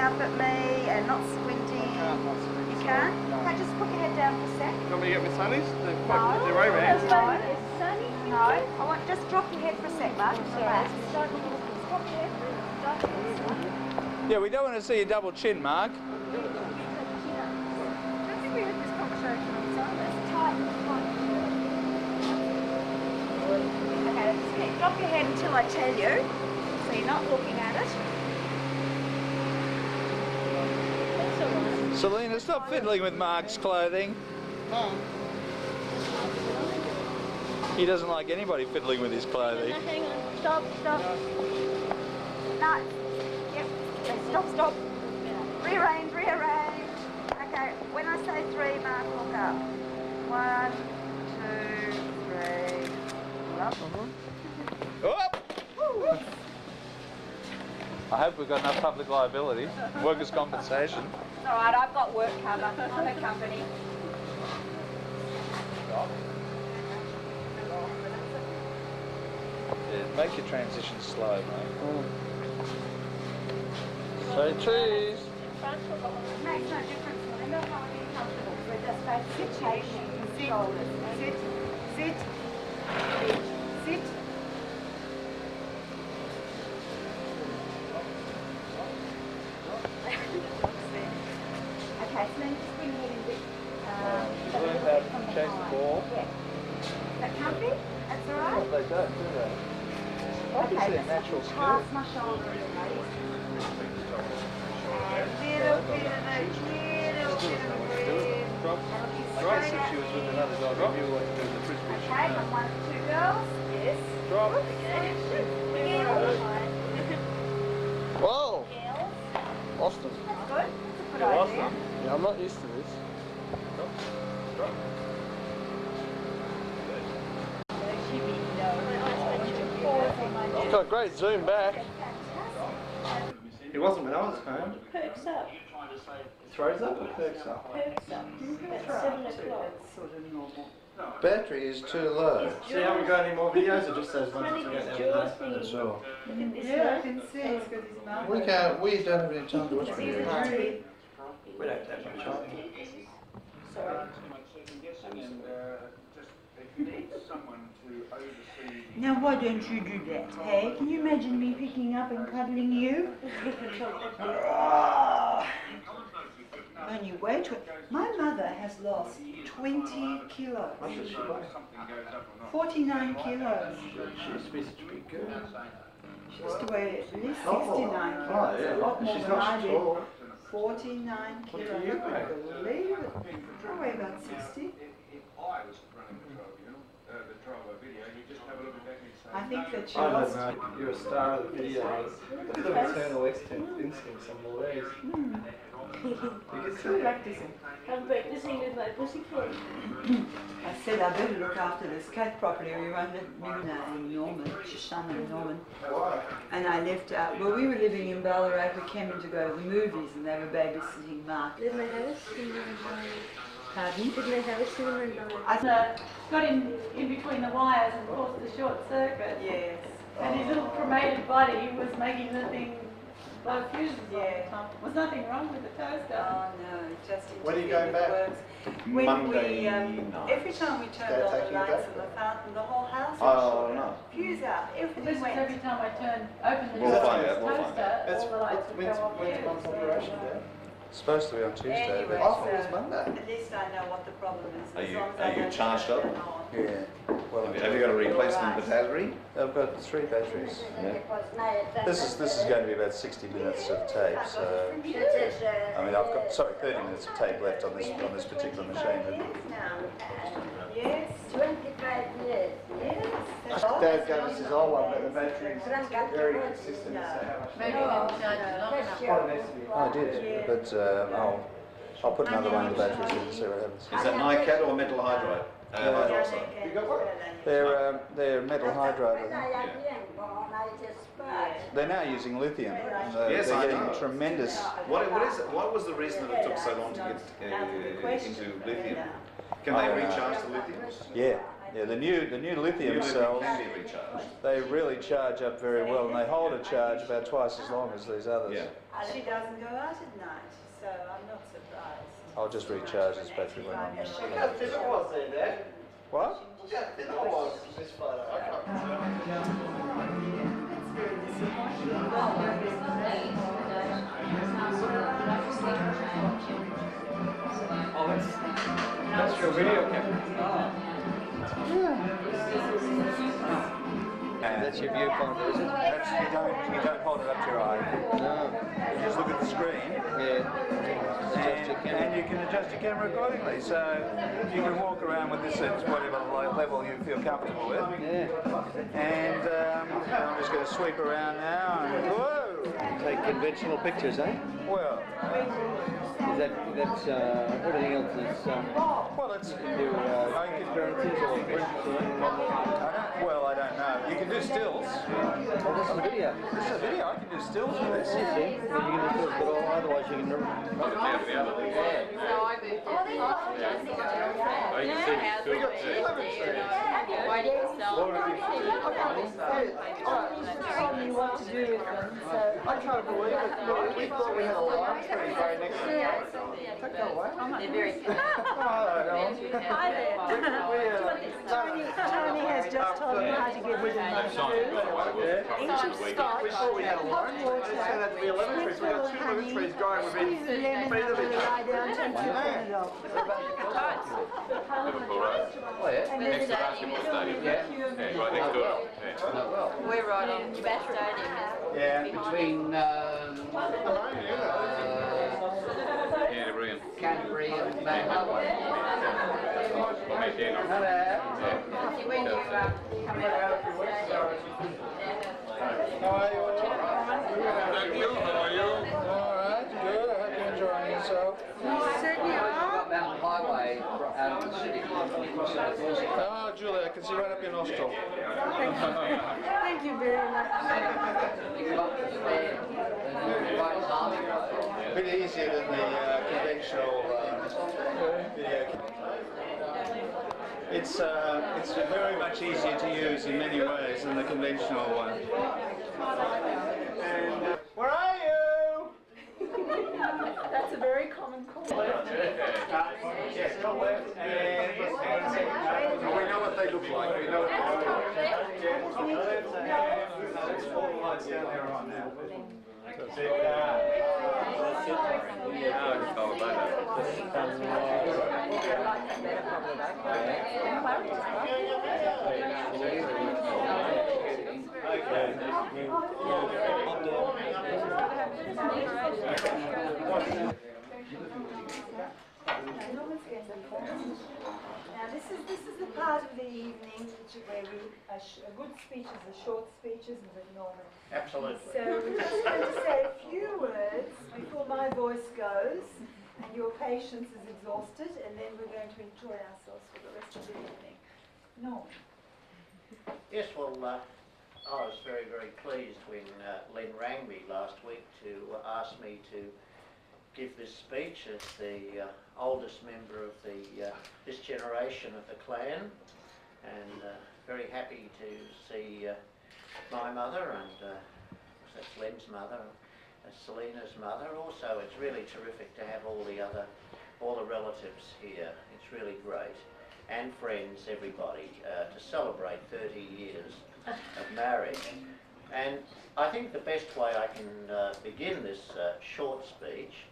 up at me and not squinting. You can't? Okay, just put your head down for a sec. You want me to get my sunnies? No. The Ray-Bans? No. I want just drop your head for a sec, Mark. Relax. Drop your head. Yeah, we don't want to see a double chin, Mark. I don't think we had this conversation on Sunday. Okay, just drop your head until I tell you, so you're not looking at it. Celina, stop fiddling with Mark's clothing. He doesn't like anybody fiddling with his clothing. No, hang on. Stop. No. Yep. Stop. Rearrange. Okay, when I say 3, Mark, look up. 1, 2, 3. Up. Oh! I hope we've got enough public liability, workers' compensation. It's all right, I've got work cover. I'm a company. Yeah, make your transition slow, mate. Say cheese. It makes no difference. Remember how I get comfortable. So just face situation, shoulders. Sit. Okay, so then just bring your head in a bit. She's learned how to chase the ball. Yeah. Is that comfy? That's all right? Well, they don't, do they? Obviously a natural skill. Pass my shoulder in, ladies. Little bit of a breathe. I guess if she was with another dog, I knew what to do with the frisbee. Okay, and 1, 2 girls. Yes. Drop. Whoa! Lost him. That's good. That's a good You lost idea. him? Yeah, I'm not used to this. Drop. I've got a great zoom back. It wasn't when I was home. Perks up. Throws up or perks up? Perks up. At 7 o'clock. Battery is too low. So you haven't got any more videos or just those ones Honey, that this you jaws got thing. That's all. Look at this Yeah, I one. can see it's got his mouth. We don't have any time to watch videos. We don't have much time. Sorry. Now why don't you do that, hey? Can you imagine me picking up and cuddling you? Only wait. My mother has lost 20 kilos. 49 kilos. She used to be such a big girl. She used to weigh at least 69 Oh, kilos. yeah. A lot more She's than not I did. tall. 49 What kilos. do you I weigh? couldn't believe it. I weigh about 60. I think that she I lost. don't know. You're a star of the videos. Look at the maternal instincts on all these. You can see it. Practicing. I'm practicing with my pussyfoot. I said I better look after this cat properly or you won't let Mina and Norman, Shoshana and Norman. Why? And I left out, well we were living in Ballarat, we came in to go to the movies and they were babysitting Mark. Did they have a cinema night? Pardon? Did they have a cinema night? I Got in between the wires and caused a short circuit. yes. And his little cremated body was making the thing blow fuses all Yeah. the time. There was nothing wrong with the toaster. Oh no, it just When are you interfered going with back? the works. When Monday we, night. every time we turned They're on the taking you lights back? and the fountain, the whole house Oh, was no. fuse out, This everything is went. every time I open the We'll door find of out, this we'll find toaster, That's all the lights would when's go off. Mum's operation day? It's supposed to be on Tuesday. Anyway, I thought it so was Monday. at least I know what the problem is. Are as you- long as are I you don't charged turn up? it on. Yeah. Well, Have you got a replacement battery? I've got 3 batteries. This is going to be about 60 minutes of tape. So I mean, I've got 30 minutes of tape left on this particular machine. Yes. 25 years. Yes. Dad gave us his old one, but the battery's very consistent. No. So how much? Maybe you didn't charge it long enough. Quite an estimate. I did, but I'll put another one in the batteries in and see what happens. Is that NiCad or metal hydride? Hydroxide. You got one? They're metal hydride. I think. They're now using lithium. And, Yes, they're I getting know. tremendous. What was the reason that it took so long to get into lithium? Can they recharge the lithium? Yeah, Yeah, the new lithium cells, can be recharged. they really charge up very well, and they hold a charge about twice as long as these others. Yeah. She doesn't go out at night, so I'm not surprised. I'll just recharge this battery when I'm... Look how thin it was there, Dad. What? Look how thin it was from this photo. I can't Oh, that's your video camera. That's your viewfinder, is it? You don't hold it up to your eye. No. You just look at the screen. Yeah. And you can adjust your camera accordingly. So you can walk around with this at whatever level you feel comfortable with. Yeah. And I'm just going to sweep around now and whoa! Take conventional pictures, eh? Well, That's everything else is well, it's do experiences or I don't know. You can do stills. this is a video. This is a video. I can do stills with this. See? Well, you can just do it, but otherwise you can So I moved it. I can see told me what to do with them, so I can't believe it. We thought we had a live stream right next to it. Take that away. They're very Oh, Hi there. Tony has just told me how to get rid of my food. Inch of scotch, We thought we had a hot live stream. water, We said that to the lemon trees. We got two lemon trees growing within squeeze the lemon feet after of you each other. lie down, take your foot off. Liverpool Road. Oh, yeah? Next to the basketball stadium. Yeah. Yeah, right next door. Yeah. No, well. We're right on the stadium. yeah. Between Yeah, brilliant. Canterbury and Manhattan. We'll meet there. Hello. When you come out. How are you? Thank you. How are you? All right, good. I hope you're enjoying yourself. Certainly are. Mountain Highway out of the city. Oh, Julie, I can see right up your nostril. Thank you very much. You come up to the stand and right army road. A bit easier than the conventional video. It's very much easier to use in many ways than the conventional one. Where are you? That's a very common call. Yes, go left and we know what they look like. We know what they look like. There's 4 lights down there right now. Now this is the part of the evening where a good speech is a short speech, isn't it, Norman? Absolutely. So we're just going to say a few words before my voice goes and your patience is exhausted, and then we're going to enjoy ourselves for the rest of the evening. Norman. Yes, well, I was very, very pleased when Len rang me last week to ask me to give this speech as the oldest member of this generation of the clan, and very happy to see my mother and that's Len's mother, Celina's mother. Also, it's really terrific to have all the relatives here. It's really great, and friends, everybody, to celebrate 30 years of marriage. And I think the best way I can begin this short speech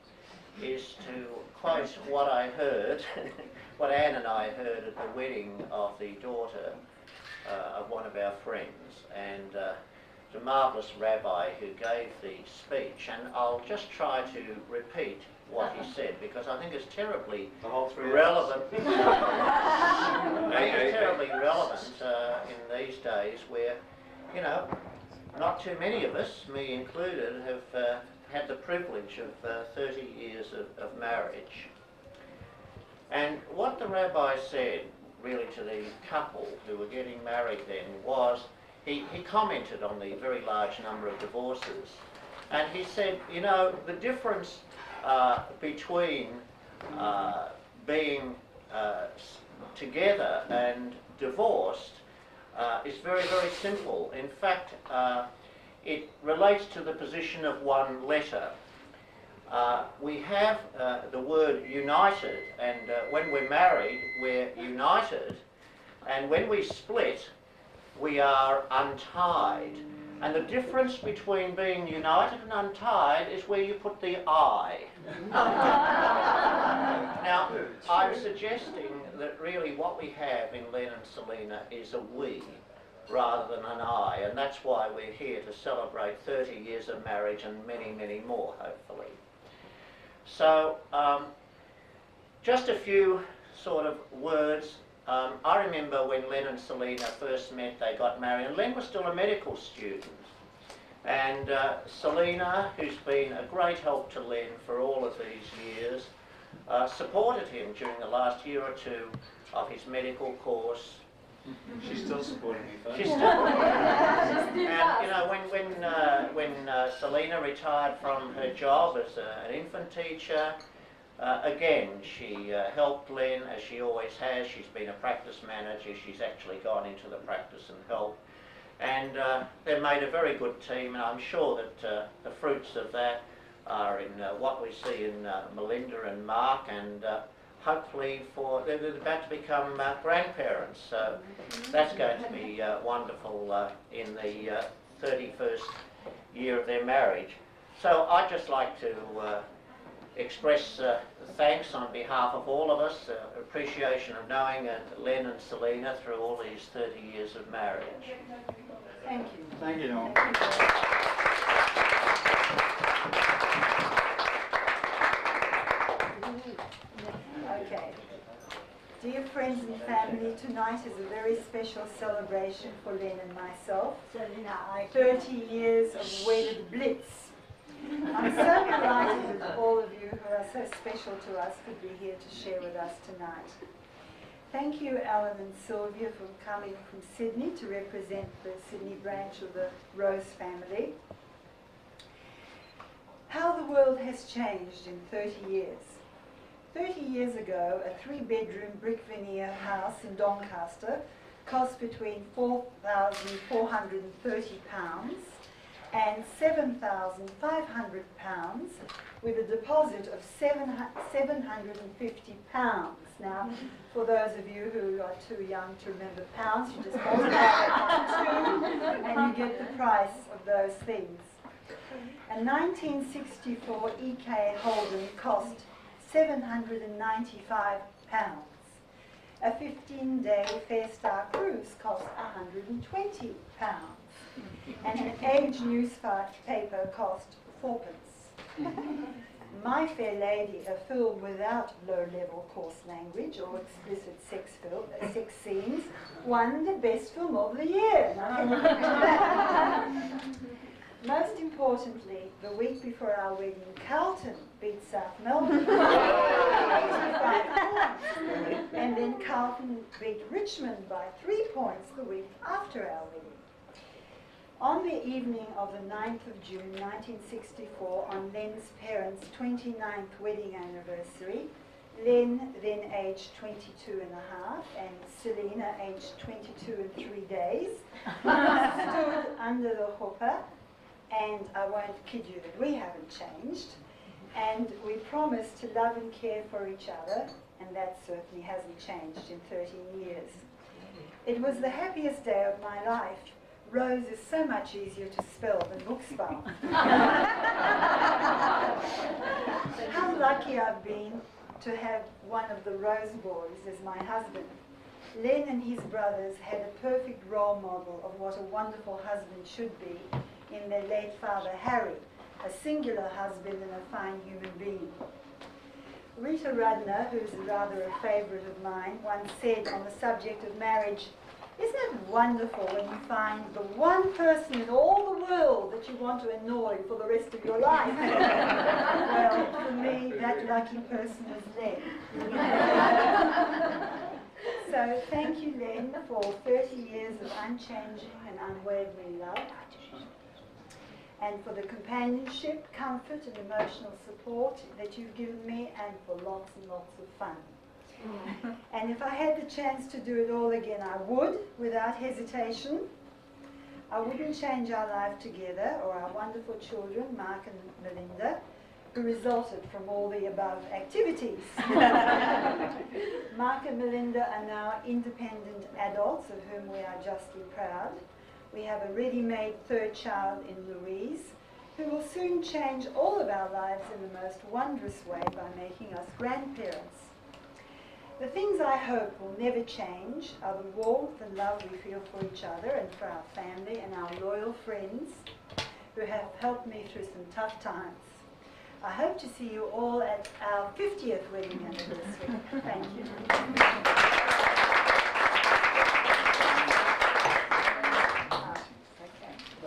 is to quote what I heard, what Anne and I heard at the wedding of the daughter of one of our friends, and the marvellous rabbi who gave the speech. And I'll just try to repeat what he said, because I think it's terribly relevant. I think it's terribly relevant in these days where, you know, not too many of us, me included, have had the privilege of 30 years of marriage. And what the rabbi said, really, to the couple who were getting married then was, he commented on the very large number of divorces. And he said, you know, the difference between being together and divorced is very, very simple. In fact, it relates to the position of one letter. We have the word united, and when we're married, we're united, and when we split, we are untied. And the difference between being united and untied is where you put the I. Now, I'm suggesting that really what we have in Len and Celina is a we rather than an I, and that's why we're here to celebrate 30 years of marriage and many, many more, hopefully. So, just a few sort of words. I remember when Len and Celina first met, they got married, and Len was still a medical student. And Celina, who's been a great help to Len for all of these years, supported him during the last year or two of his medical course. She's still supporting me, folks. She's still, and you know, when Celina retired from her job as an infant teacher, again she helped Len as she always has. She's been a practice manager. She's actually gone into the practice and helped, and they made a very good team. And I'm sure that the fruits of that are in what we see in Melinda and Mark, and hopefully they're about to become grandparents. So that's going to be wonderful in the 31st year of their marriage. So I'd just like to express thanks on behalf of all of us, appreciation of knowing Len and Celina through all these 30 years of marriage. Thank you. Thank you, Noel. Okay. Dear friends and family, tonight is a very special celebration for Len and myself. 30 years of wedded blitz. I'm so delighted that all of you who are so special to us could be here to share with us tonight. Thank you, Alan and Sylvia, for coming from Sydney to represent the Sydney branch of the Rose family. How the world has changed in 30 years. 30 years ago, a 3-bedroom brick veneer house in Doncaster cost between £4,430 and £7,500 with a deposit of £750. Now, for those of you who are too young to remember pounds, you just multiply that by 2 and you get the price of those things. A 1964 EK Holden cost £795. A 15-day Fairstar cruise cost £120. And an Age newspaper cost 4pence. My Fair Lady, a film without low-level coarse language or explicit sex scenes, won the best film of the year. Most importantly, the week before our wedding, Carlton beat South Melbourne. And then Carlton beat Richmond by 3 points the week after our wedding. On the evening of the 9th of June 1964, on Len's parents' 29th wedding anniversary, Len, then aged 22 and a half, and Celina, aged 22 and 3 days, stood under the hooper, and I won't kid you that we haven't changed, and we promised to love and care for each other, and that certainly hasn't changed in 13 years. It was the happiest day of my life. Rose is so much easier to spell than book spell. How lucky I've been to have one of the Rose boys as my husband. Len and his brothers had a perfect role model of what a wonderful husband should be in their late father Harry, a singular husband and a fine human being. Rita Rudner, who's rather a favourite of mine, once said on the subject of marriage, "Isn't it wonderful when you find the one person in all the world that you want to annoy for the rest of your life?" Well, for me, that lucky person was Len. So thank you, Len, for 30 years of unchanging and unwavering love, and for the companionship, comfort and emotional support that you've given me, and for lots and lots of fun. And if I had the chance to do it all again, I would, without hesitation. I wouldn't change our life together or our wonderful children, Mark and Melinda, who resulted from all the above activities. Mark and Melinda are now independent adults of whom we are justly proud. We have a ready-made third child in Louise, who will soon change all of our lives in the most wondrous way by making us grandparents. The things I hope will never change are the warmth and love we feel for each other and for our family and our loyal friends who have helped me through some tough times. I hope to see you all at our 50th wedding anniversary. Thank you.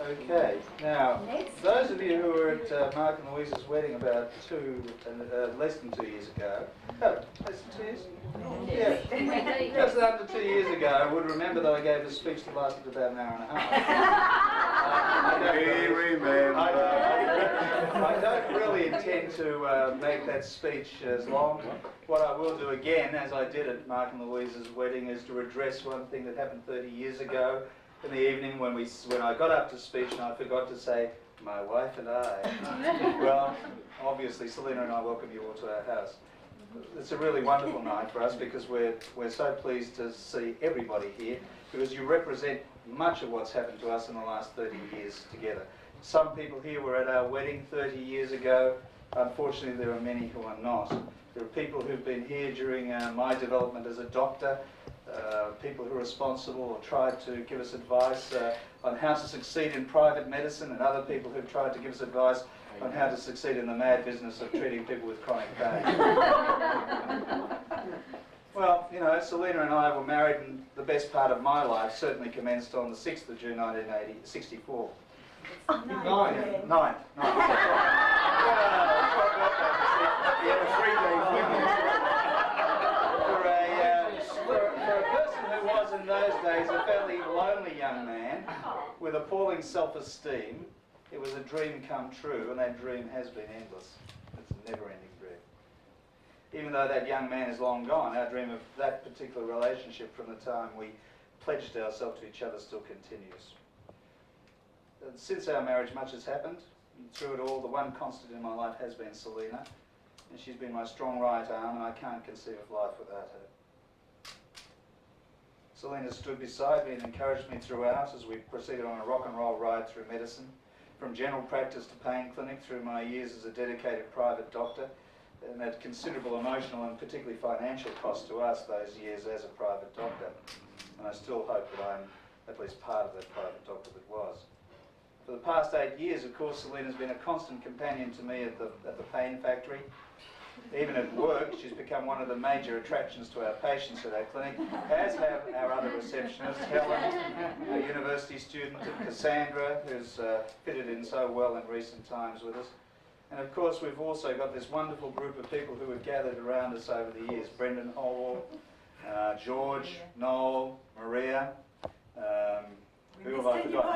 Okay, now, Next. those of you who were at Mark and Louise's wedding about less than 2 years ago, less than 2 years? Yeah, just under 2 years ago, would remember that I gave a speech that lasted about an hour and a half. I don't really intend to make that speech as long. What I will do again, as I did at Mark and Louise's wedding, is to address one thing that happened 30 years ago in the evening when I got up to speech and I forgot to say, my wife and I. Well, obviously, Celina and I welcome you all to our house. It's a really wonderful night for us because we're so pleased to see everybody here because you represent much of what's happened to us in the last 30 years together. Some people here were at our wedding 30 years ago. Unfortunately, there are many who are not. There are people who've been here during my development as a doctor, people who are responsible or tried to give us advice on how to succeed in private medicine, and other people who've tried to give us advice on how to succeed in the mad business of treating people with chronic pain. Well, you know, Celina and I were married, and the best part of my life certainly commenced on the 6th of June 1964. Ninth. For a person who was in those days a fairly lonely young man with appalling self-esteem, it was a dream come true, and that dream has been endless. It's a never-ending dream. Even though that young man is long gone, our dream of that particular relationship from the time we pledged ourselves to each other still continues. And since our marriage, much has happened. And through it all, the one constant in my life has been Celina, and she's been my strong right arm, and I can't conceive of life without her. Celina stood beside me and encouraged me throughout as we proceeded on a rock and roll ride through medicine, from general practice to pain clinic, through my years as a dedicated private doctor, and at considerable emotional and particularly financial cost to us those years as a private doctor. And I still hope that I'm at least part of that private doctor that was. For the past 8 years, of course, Celina's been a constant companion to me at the pain factory. Even at work, she's become one of the major attractions to our patients at our clinic, as have our other receptionists, Helen, our university student, and Cassandra, who's fitted in so well in recent times with us. And of course, we've also got this wonderful group of people who have gathered around us over the years. Brendan Hall, George, Noel, Maria, who have I forgotten?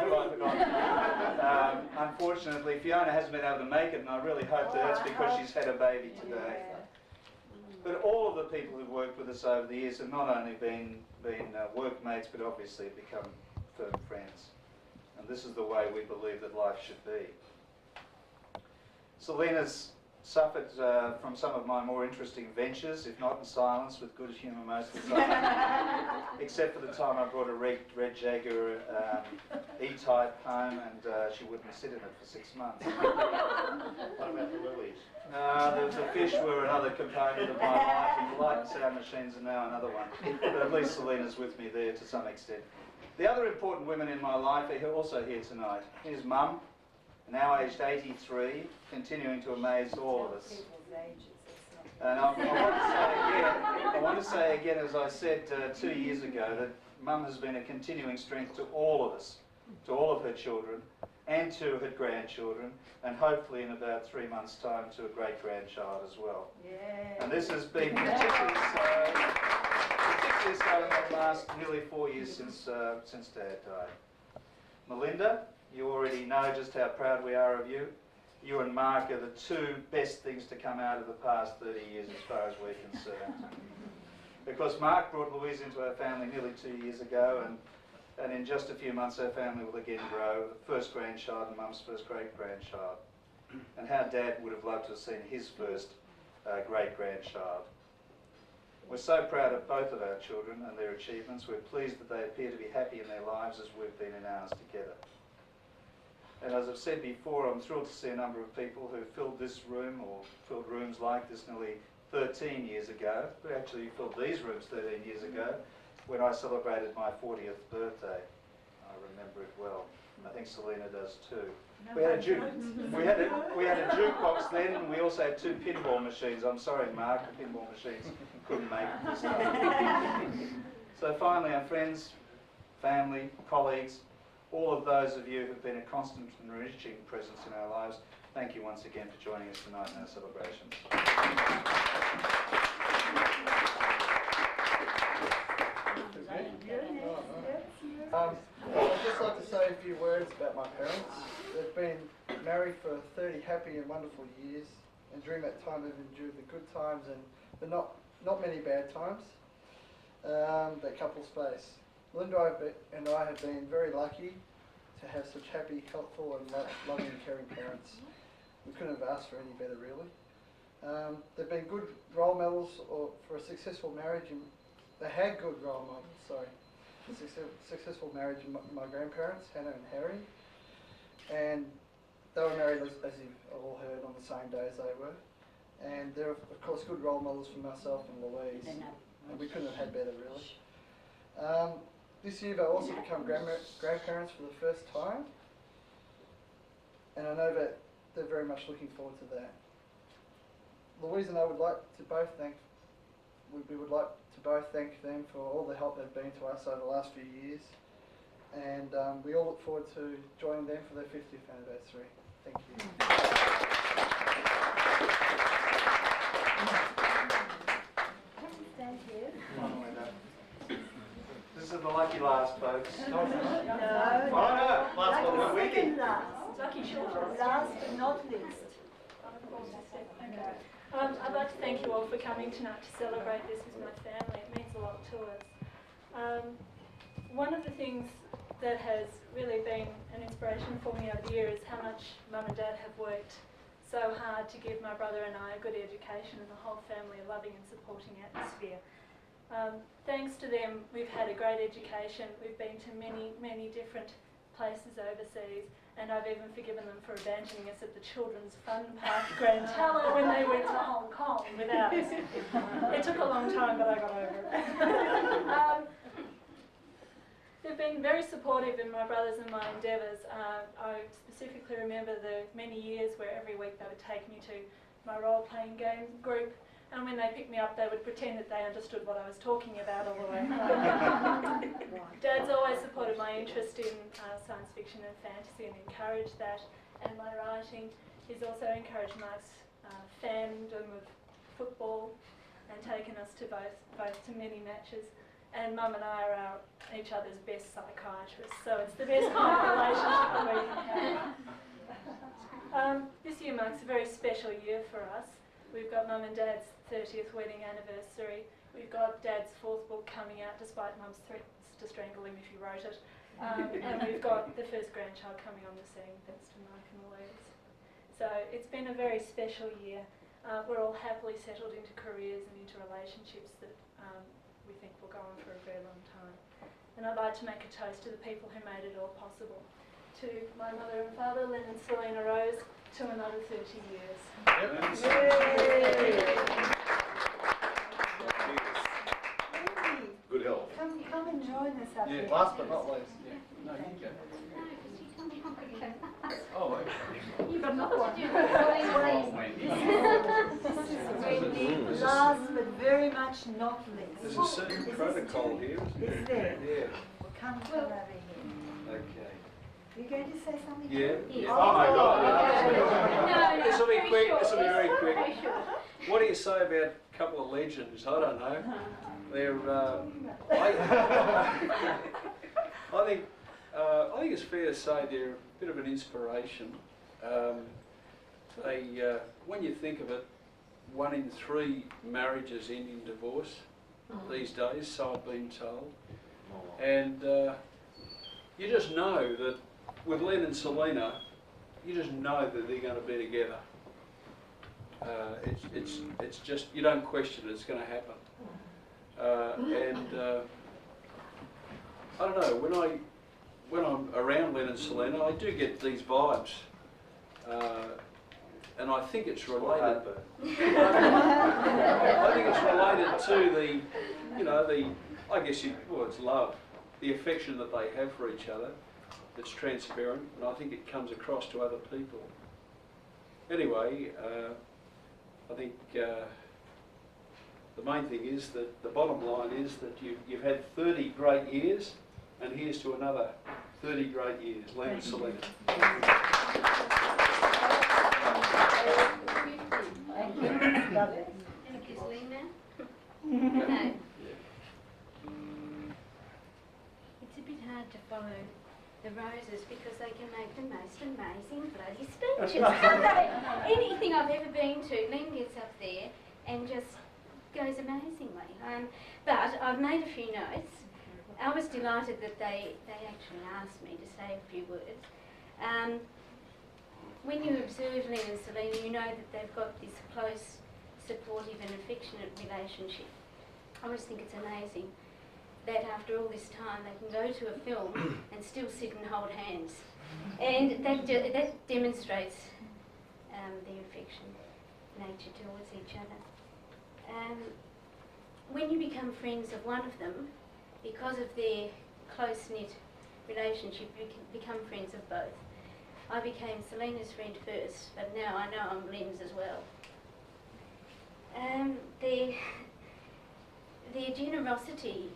Unfortunately, Fiona hasn't been able to make it, and I really hope that that's because she's had a baby today. But all of the people who've worked with us over the years have not only been workmates, but obviously have become firm friends. And this is the way we believe that life should be. Celina's suffered from some of my more interesting ventures, if not in silence, with good humour most of the time. Except for the time I brought a Red Jaguar E-Type home, and she wouldn't sit in it for 6 months. What about the lilies? The fish were another component of my life, and the light and sound machines are now another one. But at least Celina's with me there to some extent. The other important women in my life are also here tonight. Here's Mum, now aged 83, continuing to amaze all of us. And I want to say again, as I said 2 years ago, that Mum has been a continuing strength to all of us, to all of her children, and to her grandchildren, and hopefully in about 3 months' time to a great-grandchild as well. Yeah. And this has been particularly so in the last nearly 4 years since Dad died. Melinda, you already know just how proud we are of you. You and Mark are the two best things to come out of the past 30 years as far as we're concerned. Because Mark brought Louise into our family nearly 2 years ago, and in just a few months our family will again grow. First grandchild and Mum's first great-grandchild. And how Dad would have loved to have seen his first great-grandchild. We're so proud of both of our children and their achievements. We're pleased that they appear to be happy in their lives as we've been in ours together. And as I've said before, I'm thrilled to see a number of people who filled this room or filled rooms like this nearly 13 years ago. We actually filled these rooms 13 years ago when I celebrated my 40th birthday. I remember it well. I think Celina does too. We had a jukebox then, and we also had 2 pinball machines. I'm sorry, Mark, the pinball machines couldn't make it this time. So finally, our friends, family, colleagues, all of those of you who've been a constant and enriching presence in our lives, thank you once again for joining us tonight in our celebrations. I'd just like to say a few words about my parents. They've been married for 30 happy and wonderful years, and during that time they've endured the good times and the not many bad times that couples face. Linda and I have been very lucky to have such happy, helpful and loving and caring parents. We couldn't have asked for any better, really. They've been good role models for a successful marriage, and they had good role models, successful marriage in my grandparents, Hannah and Harry, and they were married, as you've all heard, on the same day as they were. And they're, of course, good role models for myself and Louise, and we couldn't have had better, really. This year they'll also become grandparents for the first time, and I know that they're very much looking forward to that. Louise and I would like to both thank them for all the help they've been to us over the last few years, and we all look forward to joining them for their 50th anniversary. Thank you. Stand here. This is the lucky last, folks. No. Last but not least. Second last. Lucky short. Last but not least. Okay. I'd like to thank you all for coming tonight to celebrate this with my family. It means a lot to us. One of the things that has really been an inspiration for me over the years is how much Mum and Dad have worked so hard to give my brother and I a good education and the whole family a loving and supporting atmosphere. Thanks to them, we've had a great education. We've been to many, many different places overseas, and I've even forgiven them for abandoning us at the Children's Fun Park Grand Tower when they went to Hong Kong without us. It took a long time, but I got over it. They've been very supportive in my brothers and my endeavours. I specifically remember the many years where every week they would take me to my role-playing game group, and when they picked me up they would pretend that they understood what I was talking about all the way home. Dad's always supported my interest in science fiction and fantasy and encouraged that, and my writing. He's also encouraged Mark's fandom of football and taken us to both to many matches. And Mum and I are each other's best psychiatrists, so it's the best kind of relationship that we can have. This year marks a very special year for us. We've got Mum and Dad's 30th wedding anniversary. We've got Dad's 4th book coming out, despite Mum's threats to strangle him if he wrote it. And we've got the first grandchild coming on the scene, thanks to Mark and Louise. So it's been a very special year. We're all happily settled into careers and into relationships that we think will go on for a very long time. And I'd like to make a toast to the people who made it all possible. To my mother and father, Lynn and Celina Rose, to another 30 years. Good help. Come and join us up here. Last but not least. No, you go. Oh, you've got another one. Last but very much not least. There's a certain protocol here, isn't there? Is there? Yeah. Well, come over here. Okay. You're going to say something? Yeah. Oh my God. This will be quick. This will be very quick. What do you say about a couple of legends? I don't know. They're. I think it's fair to say they're a bit of an inspiration. When you think of it, 1 in 3 marriages end in divorce. these days, so I've been told. And you just know that with Len and Celina, you just know that they're going to be together. It's just, you don't question it, it's going to happen. I don't know, when I'm around Len and Celina, I do get these vibes. And I think it's related. I think it's related to the, you know, I guess it's love, the affection that they have for each other. It's transparent, and I think it comes across to other people. Anyway, I think the main thing is that the bottom line is that you've had 30 great years, and here's to another 30 great years. Len and Celina. Thank you. Lovely. Thank you, Celina. No. It's a bit hard to follow the roses because they can make the most amazing bloody speeches, can't they? Anything I've ever been to, Len gets up there and just goes amazingly. But I've made a few notes. I was delighted that they actually asked me to say a few words. When you observe Len and Celina, you know that they've got this close, supportive and affectionate relationship. I always think it's amazing that after all this time they can go to a film and still sit and hold hands. And that demonstrates their affection, nature towards each other. When you become friends of one of them, because of their close-knit relationship, you can become friends of both. I became Celina's friend first, but now I know I'm Len's as well. Their generosity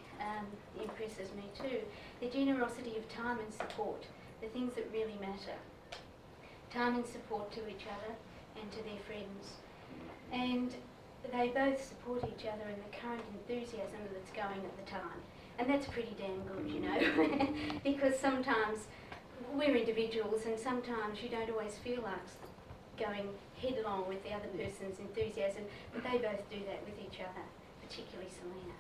impresses me too. Their generosity of time and support, the things that really matter. Time and support to each other and to their friends. And they both support each other in the current enthusiasm that's going at the time. And that's pretty damn good, you know, because sometimes we're individuals and sometimes you don't always feel like going headlong with the other person's enthusiasm, but they both do that with each other, particularly Celina.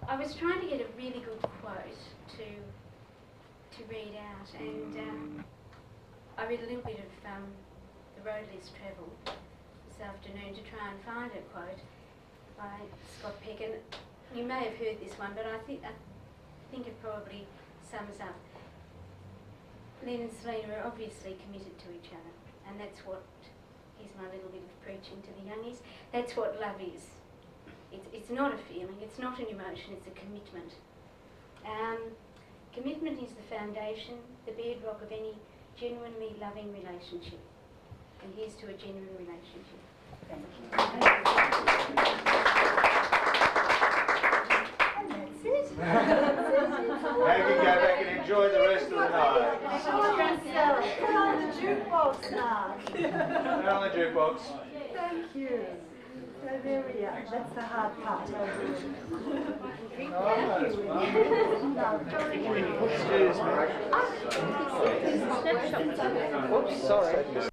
I was trying to get a really good quote to read out, and I read a little bit of The Road Less Travelled this afternoon to try and find a quote by Scott Peck, and you may have heard this one, but I think it probably sums up. Len and Celina are obviously committed to each other, and that's what, here's my little bit of preaching to the youngies, that's what love is. It's not a feeling, it's not an emotion, it's a commitment. Commitment is the foundation, the bedrock of any genuinely loving relationship. And here's to a genuine relationship. Thank you. And that's it. Now you can go back and enjoy the rest of the night. Put on the jukebox now. Put on the jukebox. Thank you. So there we are. That's the hard part. Excuse me. Oops, sorry.